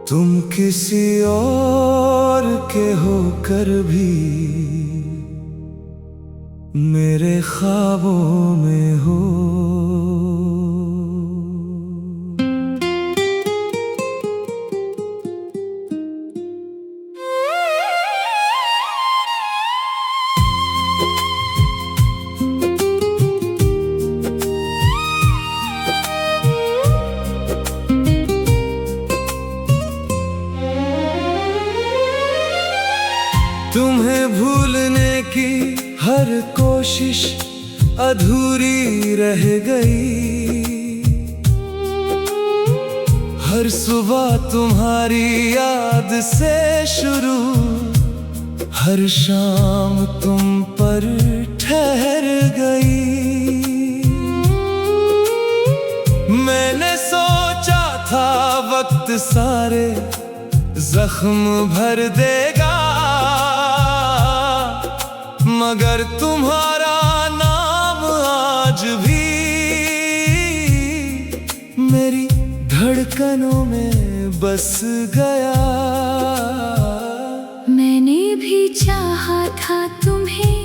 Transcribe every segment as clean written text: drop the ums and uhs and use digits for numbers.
तुम किसी और के होकर भी मेरे ख्वाबों में हो। तुम्हें भूलने की हर कोशिश अधूरी रह गई। हर सुबह तुम्हारी याद से शुरू, हर शाम तुम पर ठहर गई। मैंने सोचा था वक्त सारे जख्म भर देगा, मगर तुम्हारा नाम आज भी मेरी धड़कनों में बस गया। मैंने भी चाहा था तुम्हें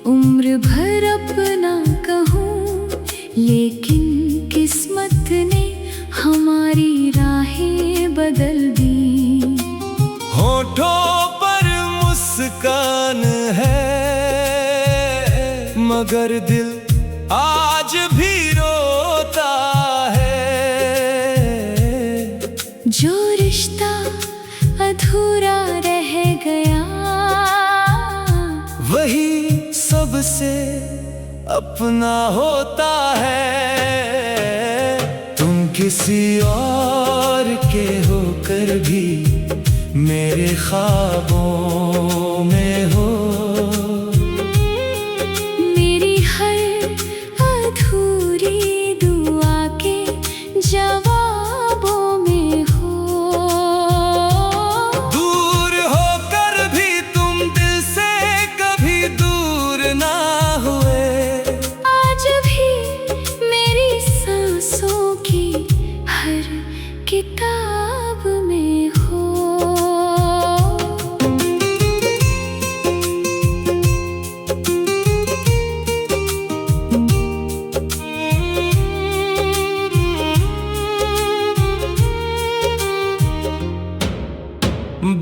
उम्र भर अपना कहूँ, लेकिन किस्मत ने हमारी राहें बदल दी। होठों पर मुस्कान है मगर दिल आज भी रोता है। जो रिश्ता अधूरा रह गया, वही सबसे अपना होता है। तुम किसी और के होकर भी मेरे ख्वाबों में हो। मेरी हर अधूरी दुआ के जवाबों में हो। दूर होकर भी तुम दिल से कभी दूर ना हुए। आज भी मेरी सांसों की हर किताब में हो।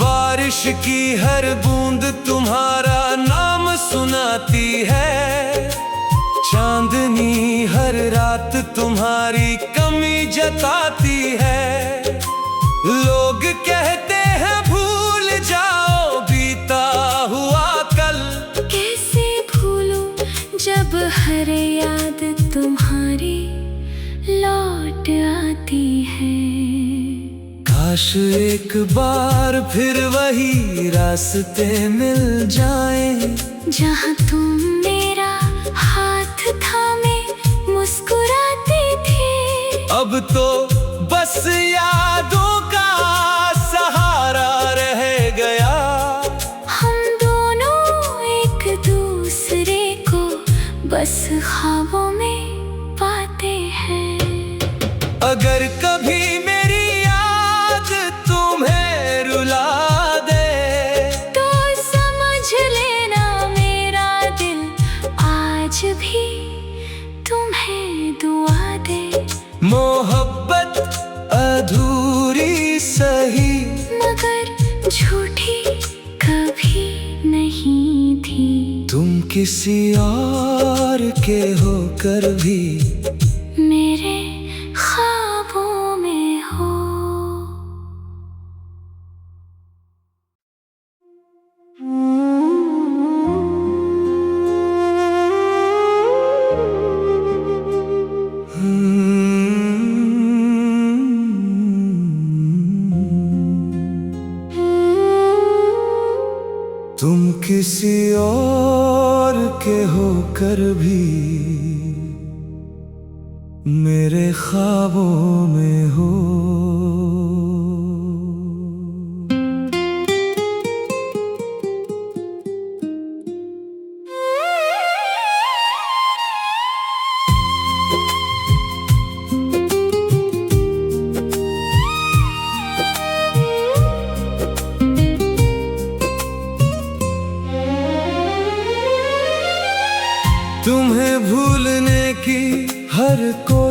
बारिश की हर बूंद तुम्हारा नाम सुनाती है। चांदनी हर रात तुम्हारी कमी जताती है। लोग कहते हैं भूल जाओ बीता हुआ कल। कैसे भूलूं जब हर याद तुम्हारी लौट आती है। काश एक बार फिर वही रास्ते मिल जाएं, जहाँ तुम मेरा हाथ थामे मुस्कुराते थे। अब तो बस यादों का सहारा रह गया। हम दोनों एक दूसरे को बस ख्वाबों में पाते हैं। अगर कभी मेरी याद तुम्हें रुला दे, तो समझ लेना मेरा दिल आज भी तुम्हें दुआ दे। मोहब्बत अधूरी सही मगर झूठी कभी नहीं थी। तुम किसी और के होकर भी मेरे ख्वाबों में हो। तुम किसी और के होकर भी मेरे ख्वाबों में हो।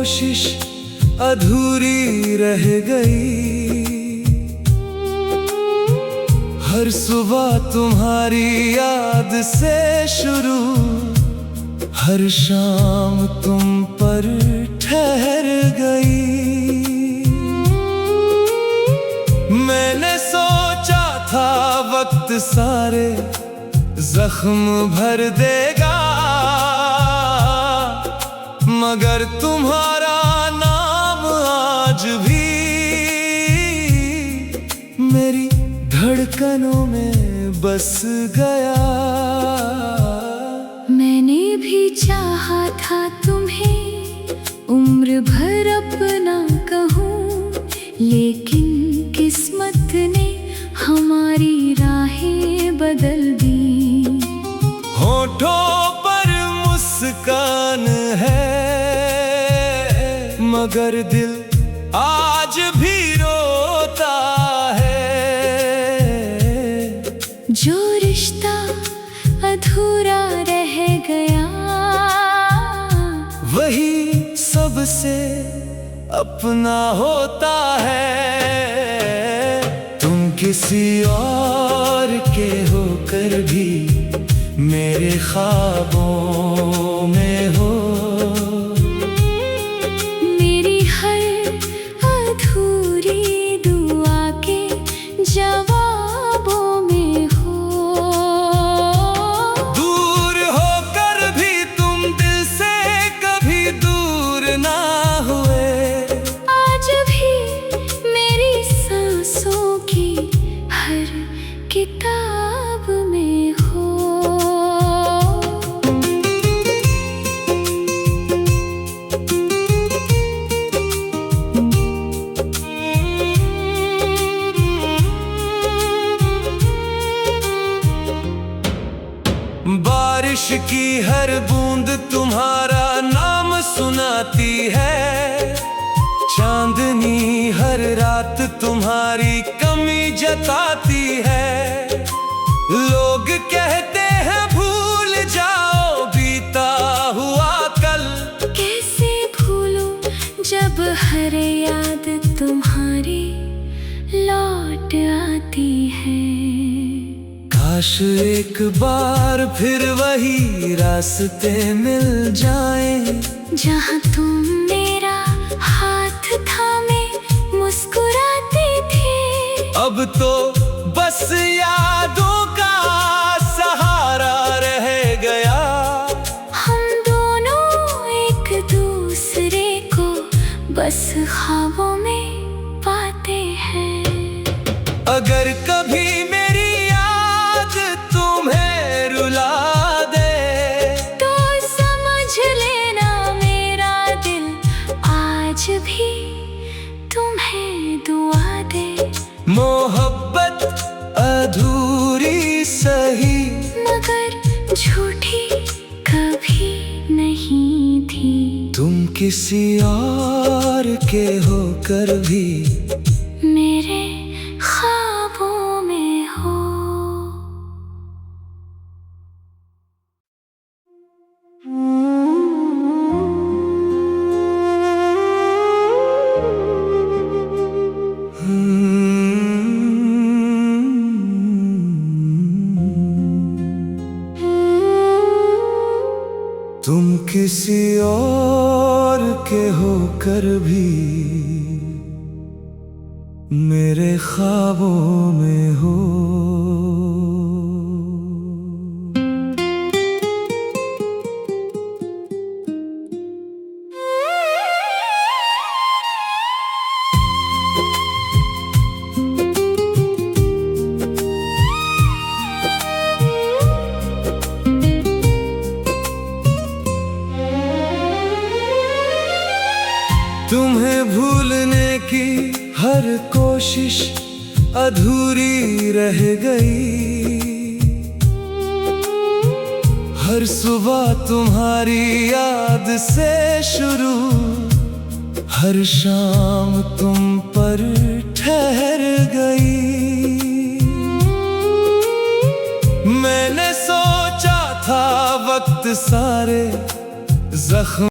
कोशिश अधूरी रह गई। हर सुबह तुम्हारी याद से शुरू, हर शाम तुम पर ठहर गई। मैंने सोचा था वक्त सारे जख्म भर देगा, मगर तुम्हारा नाम आज भी मेरी धड़कनों में बस गया। मैंने भी चाहा था तुम्हें उम्र भर अपना कहूँ, लेकिन किस्मत ने हमारी राहें बदल दी। होठों पर मुस्कान है, मगर दिल आज भी रोता है। जो रिश्ता अधूरा रह गया, वही सबसे अपना होता है। तुम किसी और के होकर भी मेरे ख्वाबों में हो, मेरी हर अधूरी दुआ के जवाबों में हो। दूर होकर भी तुम दिल से कभी दूर ना हुए। आज भी मेरी सांसों की हर किताब में हो। बारिश की हर बूंद तुम्हारा नाम सुनाती है। चांदनी हर रात तुम्हारी कमी जताती है। लोग कहते हैं भूल जाओ बीता हुआ कल, कैसे भूलूं जब हर याद तुम्हारी लौट आती है। काश एक बार फिर वही रास्ते मिल जाएं, जहाँ तुम मेरा हाथ थामे मुस्कुराते थे। अब तो बस यादों का सहारा रह गया। हम दोनों एक दूसरे को बस ख्वाबों में पाते हैं। अगर कभी मेरी याद तुम्हें रुला दे, तो समझ लेना मेरा दिल आज भी तुम्हें दुआ दे। मोहब्बत अधूरी सही, मगर झूठी कभी नहीं थी। तुम किसी और के होकर भी मेरे ख्वाबों में हो। तुम किसी और के होकर भी मेरे ख्वाबों में हो। तुम्हें भूलने की हर कोशिश अधूरी रह गई। हर सुबह तुम्हारी याद से शुरू, हर शाम तुम पर ठहर गई। मैंने सोचा था वक्त सारे जख्म